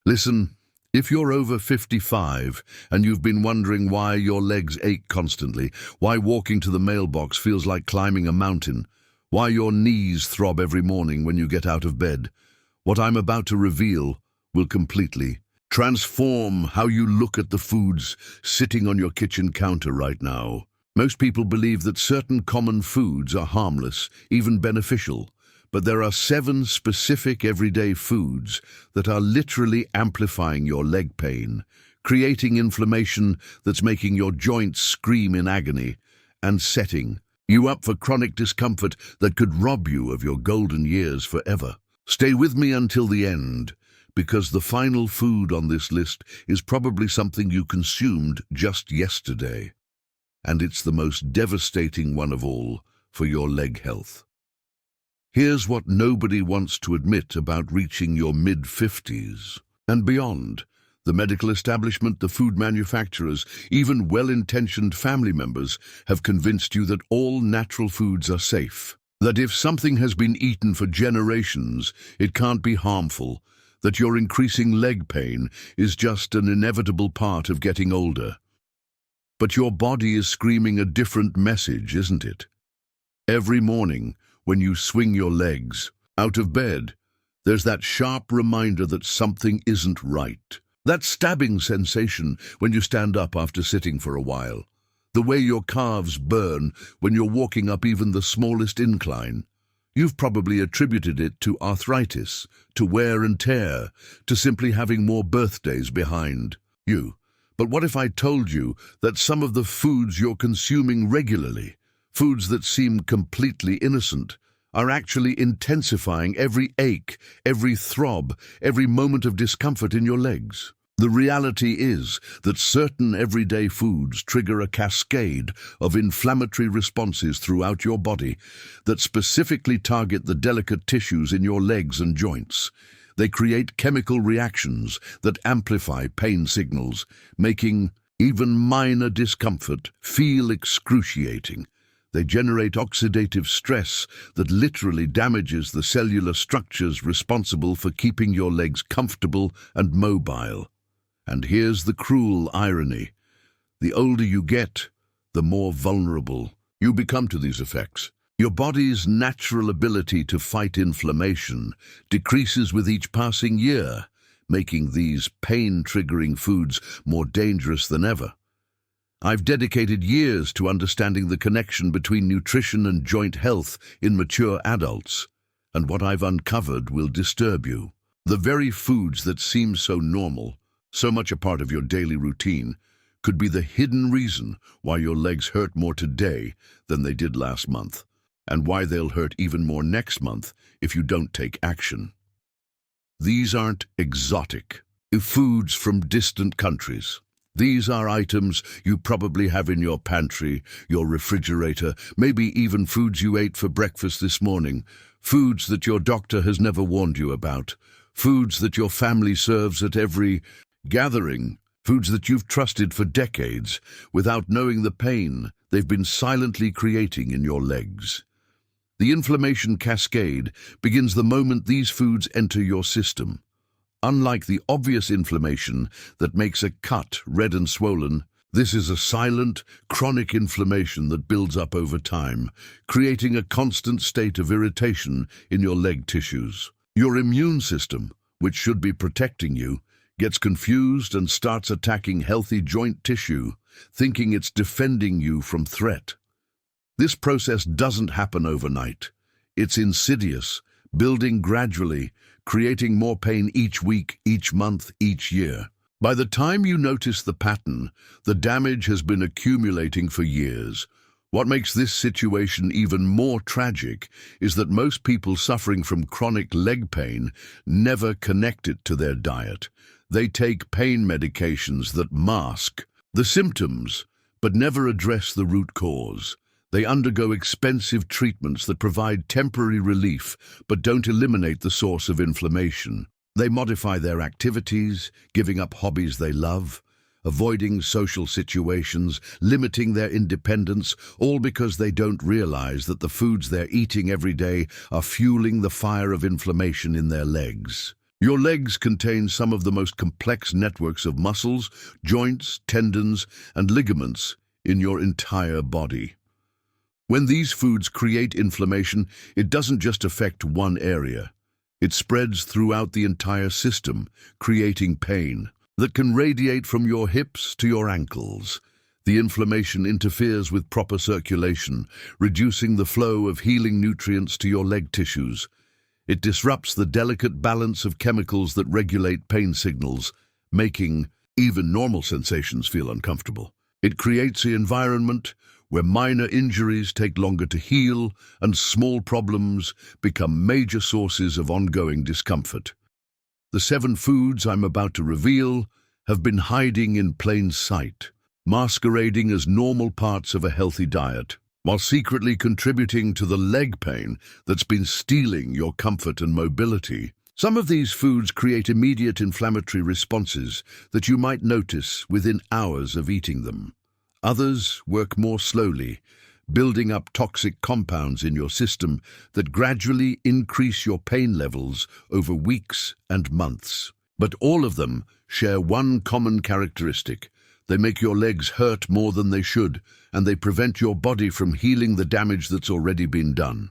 Listen, if you're over 55 and you've been wondering why your legs ache constantly, why walking to the mailbox feels like climbing a mountain, why your knees throb every morning when you get out of bed, what I'm about to reveal will completely transform how you look at the foods sitting on your kitchen counter right now. Most people believe that certain common foods are harmless, even beneficial. But there are 7 specific everyday foods that are literally amplifying your leg pain, creating inflammation that's making your joints scream in agony, and setting you up for chronic discomfort that could rob you of your golden years forever. Stay with me until the end, because the final food on this list is probably something you consumed just yesterday. And it's the most devastating one of all for your leg health. Here's what nobody wants to admit about reaching your mid-50s and beyond. The medical establishment, the food manufacturers, even well-intentioned family members have convinced you that all natural foods are safe, that if something has been eaten for generations, it can't be harmful, that your increasing leg pain is just an inevitable part of getting older. But your body is screaming a different message, isn't it? Every morning, when you swing your legs out of bed, there's that sharp reminder that something isn't right. That stabbing sensation when you stand up after sitting for a while. The way your calves burn when you're walking up even the smallest incline. You've probably attributed it to arthritis, to wear and tear, to simply having more birthdays behind you. But what if I told you that some of the foods you're consuming regularly, foods that seem completely innocent, are actually intensifying every ache, every throb, every moment of discomfort in your legs? The reality is that certain everyday foods trigger a cascade of inflammatory responses throughout your body that specifically target the delicate tissues in your legs and joints. They create chemical reactions that amplify pain signals, making even minor discomfort feel excruciating. They generate oxidative stress that literally damages the cellular structures responsible for keeping your legs comfortable and mobile. And here's the cruel irony. The older you get, the more vulnerable you become to these effects. Your body's natural ability to fight inflammation decreases with each passing year, making these pain-triggering foods more dangerous than ever. I've dedicated years to understanding the connection between nutrition and joint health in mature adults, and what I've uncovered will disturb you. The very foods that seem so normal, so much a part of your daily routine, could be the hidden reason why your legs hurt more today than they did last month, and why they'll hurt even more next month if you don't take action. These aren't exotic foods from distant countries. These are items you probably have in your pantry, your refrigerator, maybe even foods you ate for breakfast this morning, foods that your doctor has never warned you about, foods that your family serves at every gathering, foods that you've trusted for decades without knowing the pain they've been silently creating in your legs. The inflammation cascade begins the moment these foods enter your system. Unlike the obvious inflammation that makes a cut red and swollen, this is a silent, chronic inflammation that builds up over time, creating a constant state of irritation in your leg tissues. Your immune system, which should be protecting you, gets confused and starts attacking healthy joint tissue, thinking it's defending you from threat. This process doesn't happen overnight. It's insidious, building gradually, creating more pain each week, each month, each year. By the time you notice the pattern, the damage has been accumulating for years. What makes this situation even more tragic is that most people suffering from chronic leg pain never connect it to their diet. They take pain medications that mask the symptoms, but never address the root cause. They undergo expensive treatments that provide temporary relief but don't eliminate the source of inflammation. They modify their activities, giving up hobbies they love, avoiding social situations, limiting their independence, all because they don't realize that the foods they're eating every day are fueling the fire of inflammation in their legs. Your legs contain some of the most complex networks of muscles, joints, tendons, and ligaments in your entire body. When these foods create inflammation, it doesn't just affect one area. It spreads throughout the entire system, creating pain that can radiate from your hips to your ankles. The inflammation interferes with proper circulation, reducing the flow of healing nutrients to your leg tissues. It disrupts the delicate balance of chemicals that regulate pain signals, making even normal sensations feel uncomfortable. It creates an environment where minor injuries take longer to heal and small problems become major sources of ongoing discomfort. The 7 foods I'm about to reveal have been hiding in plain sight, masquerading as normal parts of a healthy diet, while secretly contributing to the leg pain that's been stealing your comfort and mobility. Some of these foods create immediate inflammatory responses that you might notice within hours of eating them. Others work more slowly, building up toxic compounds in your system that gradually increase your pain levels over weeks and months. But all of them share one common characteristic. They make your legs hurt more than they should, and they prevent your body from healing the damage that's already been done.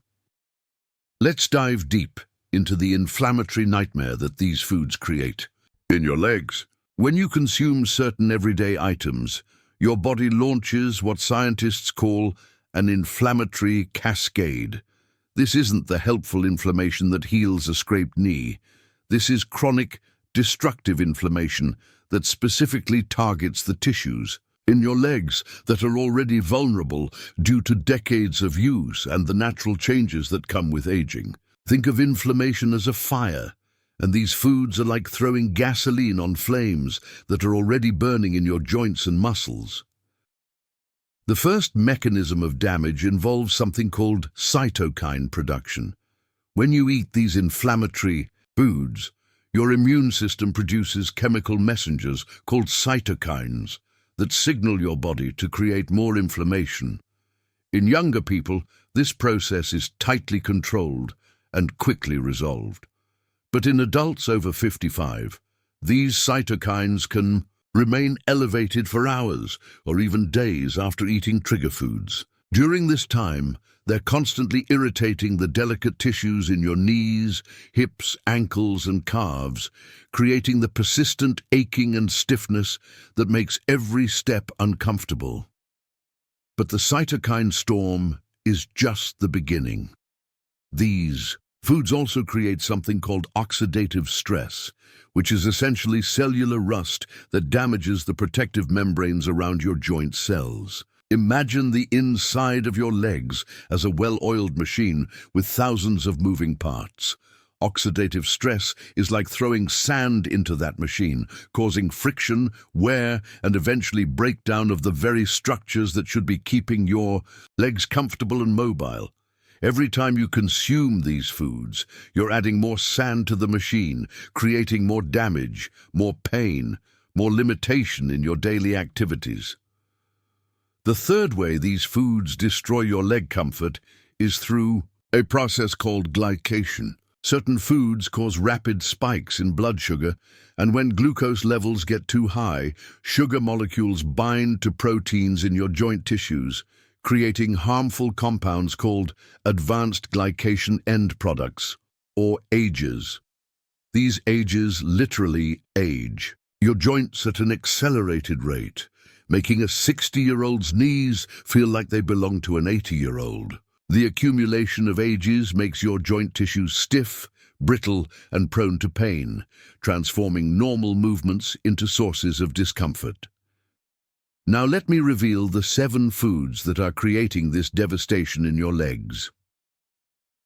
Let's dive deep into the inflammatory nightmare that these foods create. In your legs, when you consume certain everyday items, your body launches what scientists call an inflammatory cascade. This isn't the helpful inflammation that heals a scraped knee. This is chronic, destructive inflammation that specifically targets the tissues in your legs that are already vulnerable due to decades of use and the natural changes that come with aging. Think of inflammation as a fire, and these foods are like throwing gasoline on flames that are already burning in your joints and muscles. The first mechanism of damage involves something called cytokine production. When you eat these inflammatory foods, your immune system produces chemical messengers called cytokines that signal your body to create more inflammation. In younger people, this process is tightly controlled and quickly resolved. But in adults over 55, these cytokines can remain elevated for hours or even days after eating trigger foods. During this time, they're constantly irritating the delicate tissues in your knees, hips, ankles, and calves, creating the persistent aching and stiffness that makes every step uncomfortable. But the cytokine storm is just the beginning. These foods also create something called oxidative stress, which is essentially cellular rust that damages the protective membranes around your joint cells. Imagine the inside of your legs as a well-oiled machine with thousands of moving parts. Oxidative stress is like throwing sand into that machine, causing friction, wear, and eventually breakdown of the very structures that should be keeping your legs comfortable and mobile. Every time you consume these foods, you're adding more sand to the machine, creating more damage, more pain, more limitation in your daily activities. The third way these foods destroy your leg comfort is through a process called glycation. Certain foods cause rapid spikes in blood sugar, and when glucose levels get too high, sugar molecules bind to proteins in your joint tissues, creating harmful compounds called advanced glycation end products, or AGEs. These AGEs literally age your joints at an accelerated rate, making a 60-year-old's knees feel like they belong to an 80-year-old. The accumulation of AGEs makes your joint tissues stiff, brittle, and prone to pain, transforming normal movements into sources of discomfort. Now let me reveal the 7 foods that are creating this devastation in your legs.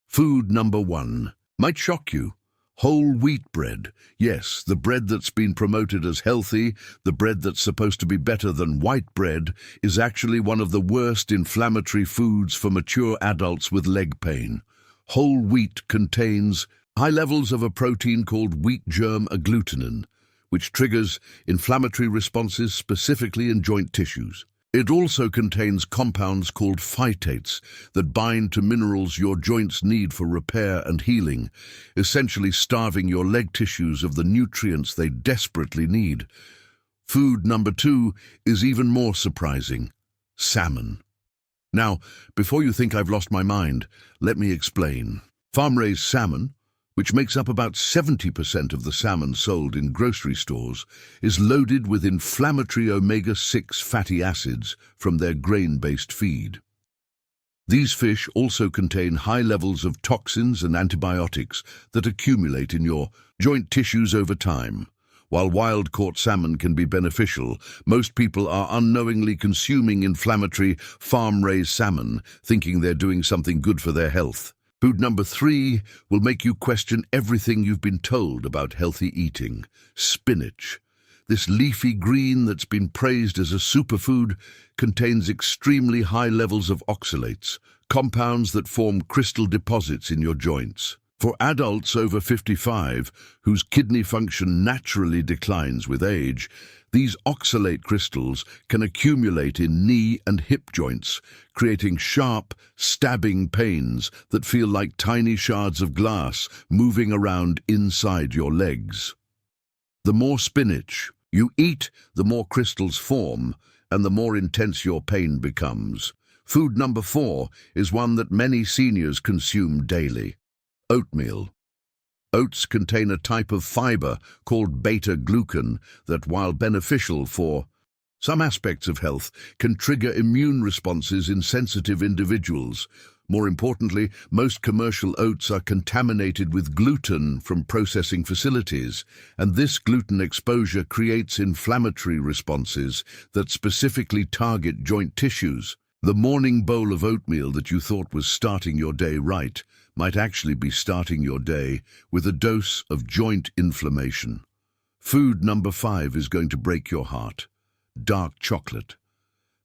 Food number 1 might shock you. Whole wheat bread. Yes, the bread that's been promoted as healthy, the bread that's supposed to be better than white bread, is actually one of the worst inflammatory foods for mature adults with leg pain. Whole wheat contains high levels of a protein called wheat germ agglutinin, which triggers inflammatory responses specifically in joint tissues. It also contains compounds called phytates that bind to minerals your joints need for repair and healing, essentially starving your leg tissues of the nutrients they desperately need. Food number 2 is even more surprising: salmon. Now, before you think I've lost my mind, let me explain. Farm-raised salmon, which makes up about 70% of the salmon sold in grocery stores, is loaded with inflammatory omega-6 fatty acids from their grain-based feed. These fish also contain high levels of toxins and antibiotics that accumulate in your joint tissues over time. While wild-caught salmon can be beneficial, most people are unknowingly consuming inflammatory, farm-raised salmon, thinking they're doing something good for their health. Food number 3 will make you question everything you've been told about healthy eating: spinach. This leafy green that's been praised as a superfood contains extremely high levels of oxalates, compounds that form crystal deposits in your joints. For adults over 55, whose kidney function naturally declines with age, these oxalate crystals can accumulate in knee and hip joints, creating sharp, stabbing pains that feel like tiny shards of glass moving around inside your legs. The more spinach you eat, the more crystals form, and the more intense your pain becomes. Food number 4 is one that many seniors consume daily: oatmeal. Oats contain a type of fiber called beta-glucan that, while beneficial for some aspects of health, can trigger immune responses in sensitive individuals. More importantly, most commercial oats are contaminated with gluten from processing facilities, and this gluten exposure creates inflammatory responses that specifically target joint tissues. The morning bowl of oatmeal that you thought was starting your day right might actually be starting your day with a dose of joint inflammation. Food number 5 is going to break your heart: dark chocolate.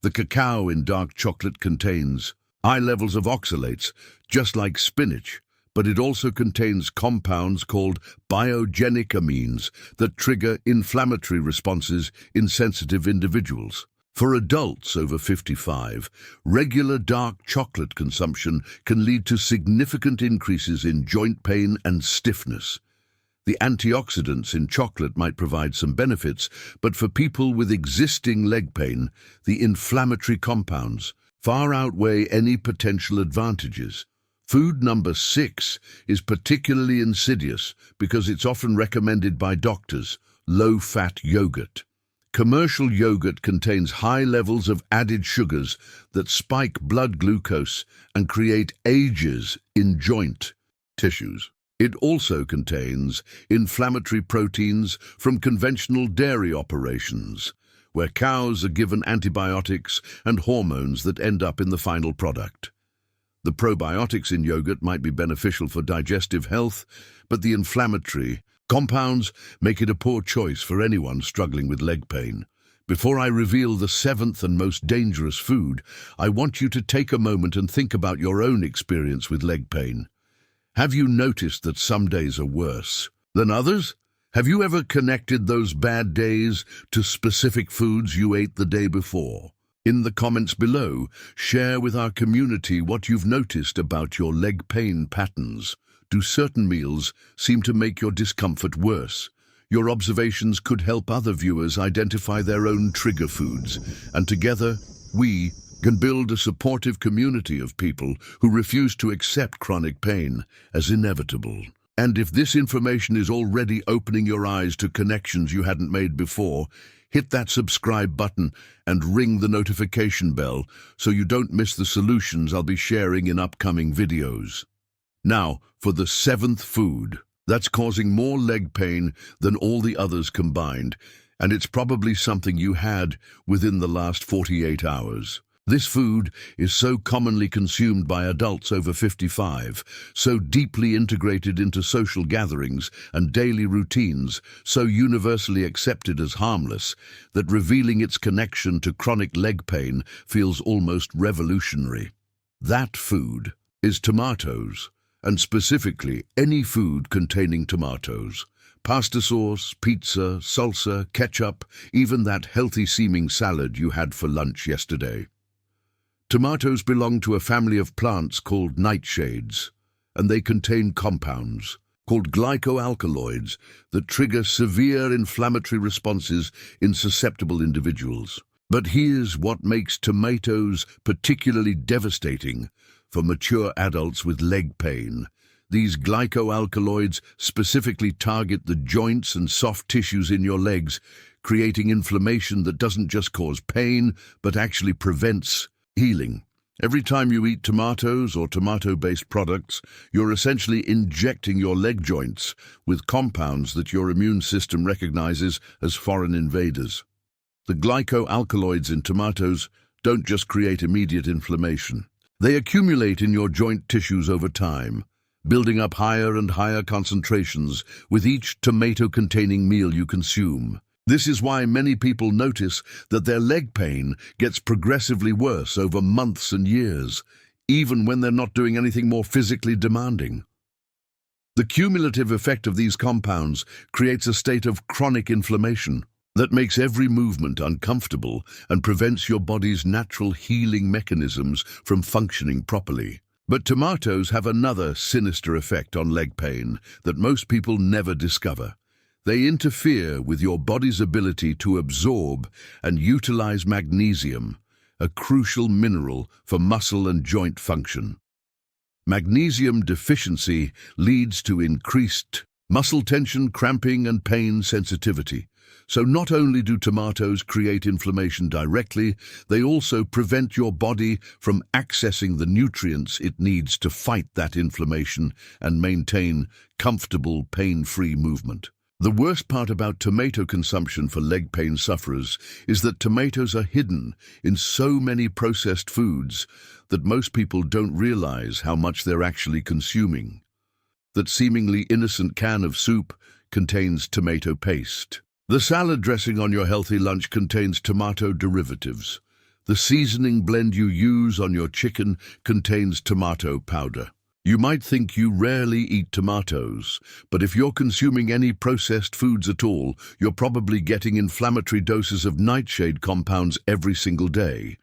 The cacao in dark chocolate contains high levels of oxalates, just like spinach, but it also contains compounds called biogenic amines that trigger inflammatory responses in sensitive individuals. For adults over 55, regular dark chocolate consumption can lead to significant increases in joint pain and stiffness. The antioxidants in chocolate might provide some benefits, but for people with existing leg pain, the inflammatory compounds far outweigh any potential advantages. Food number 6 is particularly insidious because it's often recommended by doctors: low-fat yogurt. Commercial yogurt contains high levels of added sugars that spike blood glucose and create ages in joint tissues. It also contains inflammatory proteins from conventional dairy operations, where cows are given antibiotics and hormones that end up in the final product. The probiotics in yogurt might be beneficial for digestive health, but the inflammatory compounds make it a poor choice for anyone struggling with leg pain. Before I reveal the 7th and most dangerous food, I want you to take a moment and think about your own experience with leg pain. Have you noticed that some days are worse than others? Have you ever connected those bad days to specific foods you ate the day before? In the comments below, share with our community what you've noticed about your leg pain patterns. Do certain meals seem to make your discomfort worse? Your observations could help other viewers identify their own trigger foods, and together we can build a supportive community of people who refuse to accept chronic pain as inevitable. And if this information is already opening your eyes to connections you hadn't made before, hit that subscribe button and ring the notification bell so you don't miss the solutions I'll be sharing in upcoming videos. Now, for the 7th food that's causing more leg pain than all the others combined, and it's probably something you had within the last 48 hours. This food is so commonly consumed by adults over 55, so deeply integrated into social gatherings and daily routines, so universally accepted as harmless, that revealing its connection to chronic leg pain feels almost revolutionary. That food is tomatoes, and specifically any food containing tomatoes. Pasta sauce, pizza, salsa, ketchup, even that healthy-seeming salad you had for lunch yesterday. Tomatoes belong to a family of plants called nightshades, and they contain compounds called glycoalkaloids that trigger severe inflammatory responses in susceptible individuals. But here's what makes tomatoes particularly devastating for mature adults with leg pain. These glycoalkaloids specifically target the joints and soft tissues in your legs, creating inflammation that doesn't just cause pain, but actually prevents healing. Every time you eat tomatoes or tomato-based products, you're essentially injecting your leg joints with compounds that your immune system recognizes as foreign invaders. The glycoalkaloids in tomatoes don't just create immediate inflammation. They accumulate in your joint tissues over time, building up higher and higher concentrations with each tomato-containing meal you consume. This is why many people notice that their leg pain gets progressively worse over months and years, even when they're not doing anything more physically demanding. The cumulative effect of these compounds creates a state of chronic inflammation that makes every movement uncomfortable and prevents your body's natural healing mechanisms from functioning properly. But tomatoes have another sinister effect on leg pain that most people never discover. They interfere with your body's ability to absorb and utilize magnesium, a crucial mineral for muscle and joint function. Magnesium deficiency leads to increased muscle tension, cramping, and pain sensitivity. So not only do tomatoes create inflammation directly, they also prevent your body from accessing the nutrients it needs to fight that inflammation and maintain comfortable, pain-free movement. The worst part about tomato consumption for leg pain sufferers is that tomatoes are hidden in so many processed foods that most people don't realize how much they're actually consuming. That seemingly innocent can of soup contains tomato paste. The salad dressing on your healthy lunch contains tomato derivatives. The seasoning blend you use on your chicken contains tomato powder. You might think you rarely eat tomatoes, but if you're consuming any processed foods at all, you're probably getting inflammatory doses of nightshade compounds every single day.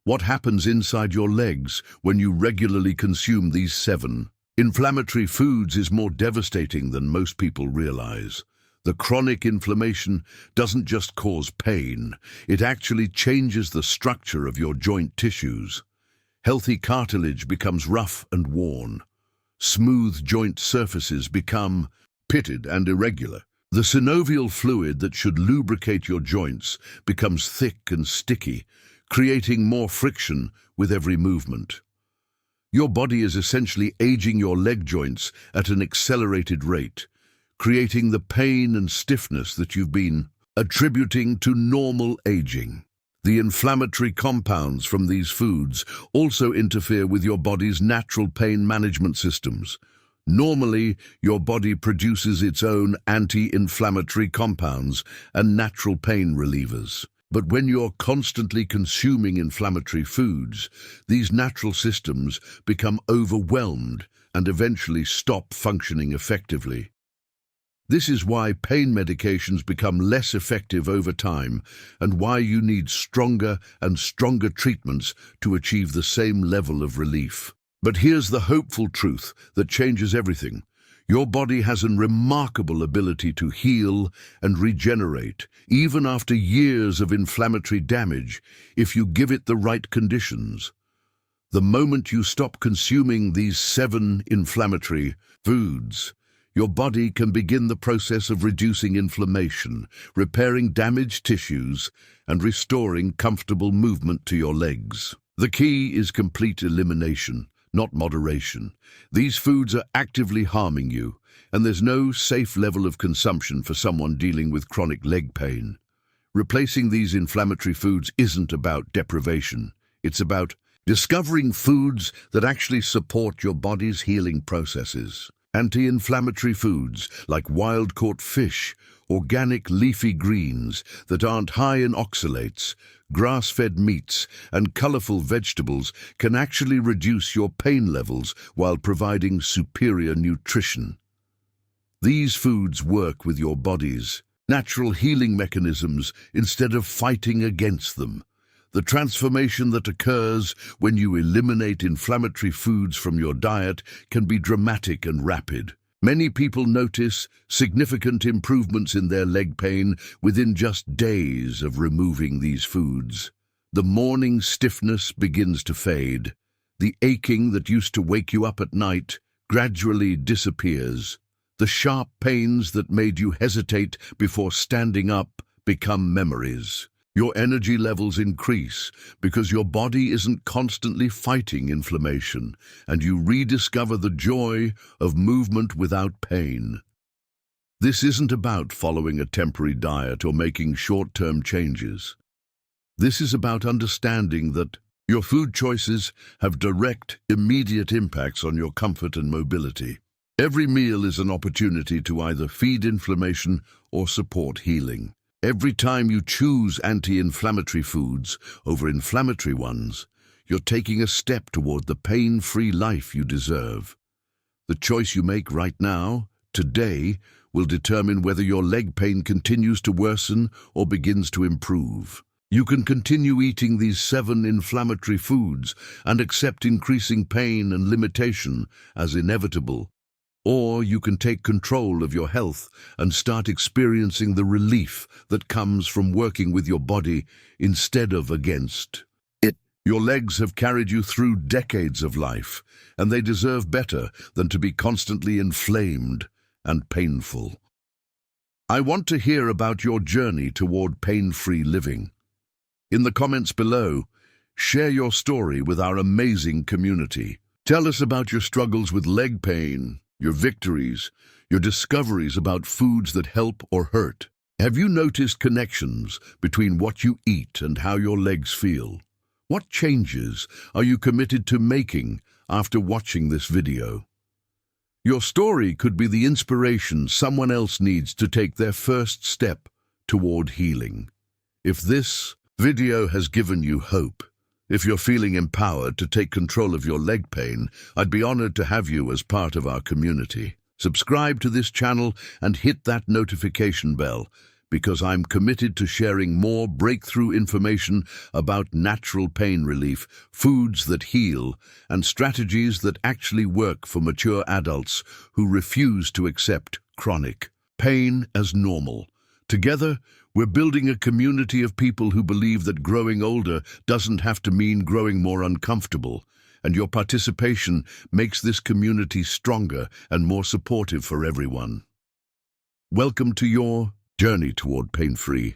What happens inside your legs when you regularly consume these 7 inflammatory foods is more devastating than most people realize. The chronic inflammation doesn't just cause pain, it actually changes the structure of your joint tissues. Healthy cartilage becomes rough and worn. Smooth joint surfaces become pitted and irregular. The synovial fluid that should lubricate your joints becomes thick and sticky, creating more friction with every movement. Your body is essentially aging your leg joints at an accelerated rate, creating the pain and stiffness that you've been attributing to normal aging. The inflammatory compounds from these foods also interfere with your body's natural pain management systems. Normally, your body produces its own anti-inflammatory compounds and natural pain relievers. But when you're constantly consuming inflammatory foods, these natural systems become overwhelmed and eventually stop functioning effectively. This is why pain medications become less effective over time and why you need stronger and stronger treatments to achieve the same level of relief. But here's the hopeful truth that changes everything. Your body has a remarkable ability to heal and regenerate, even after years of inflammatory damage, if you give it the right conditions. The moment you stop consuming these 7 inflammatory foods, your body can begin the process of reducing inflammation, repairing damaged tissues, and restoring comfortable movement to your legs. The key is complete elimination, not moderation. These foods are actively harming you, and there's no safe level of consumption for someone dealing with chronic leg pain. Replacing these inflammatory foods isn't about deprivation. It's about discovering foods that actually support your body's healing processes. Anti-inflammatory foods like wild-caught fish, organic leafy greens that aren't high in oxalates, grass-fed meats, and colorful vegetables can actually reduce your pain levels while providing superior nutrition. These foods work with your body's natural healing mechanisms instead of fighting against them. The transformation that occurs when you eliminate inflammatory foods from your diet can be dramatic and rapid. Many people notice significant improvements in their leg pain within just days of removing these foods. The morning stiffness begins to fade. The aching that used to wake you up at night gradually disappears. The sharp pains that made you hesitate before standing up become memories. Your energy levels increase because your body isn't constantly fighting inflammation, and you rediscover the joy of movement without pain. This isn't about following a temporary diet or making short-term changes. This is about understanding that your food choices have direct, immediate impacts on your comfort and mobility. Every meal is an opportunity to either feed inflammation or support healing. Every time you choose anti-inflammatory foods over inflammatory ones, you're taking a step toward the pain-free life you deserve. The choice you make right now, today, will determine whether your leg pain continues to worsen or begins to improve. You can continue eating these 7 inflammatory foods and accept increasing pain and limitation as inevitable. Or you can take control of your health and start experiencing the relief that comes from working with your body instead of against it. Your legs have carried you through decades of life, and they deserve better than to be constantly inflamed and painful. I want to hear about your journey toward pain-free living. In the comments below, share your story with our amazing community. Tell us about your struggles with leg pain, your victories, your discoveries about foods that help or hurt. Have you noticed connections between what you eat and how your legs feel? What changes are you committed to making after watching this video? Your story could be the inspiration someone else needs to take their first step toward healing. If this video has given you hope, if you're feeling empowered to take control of your leg pain, I'd be honored to have you as part of our community. Subscribe to this channel and hit that notification bell, because I'm committed to sharing more breakthrough information about natural pain relief, foods that heal, and strategies that actually work for mature adults who refuse to accept chronic pain as normal. Together, we're building a community of people who believe that growing older doesn't have to mean growing more uncomfortable, and your participation makes this community stronger and more supportive for everyone. Welcome to your journey toward pain-free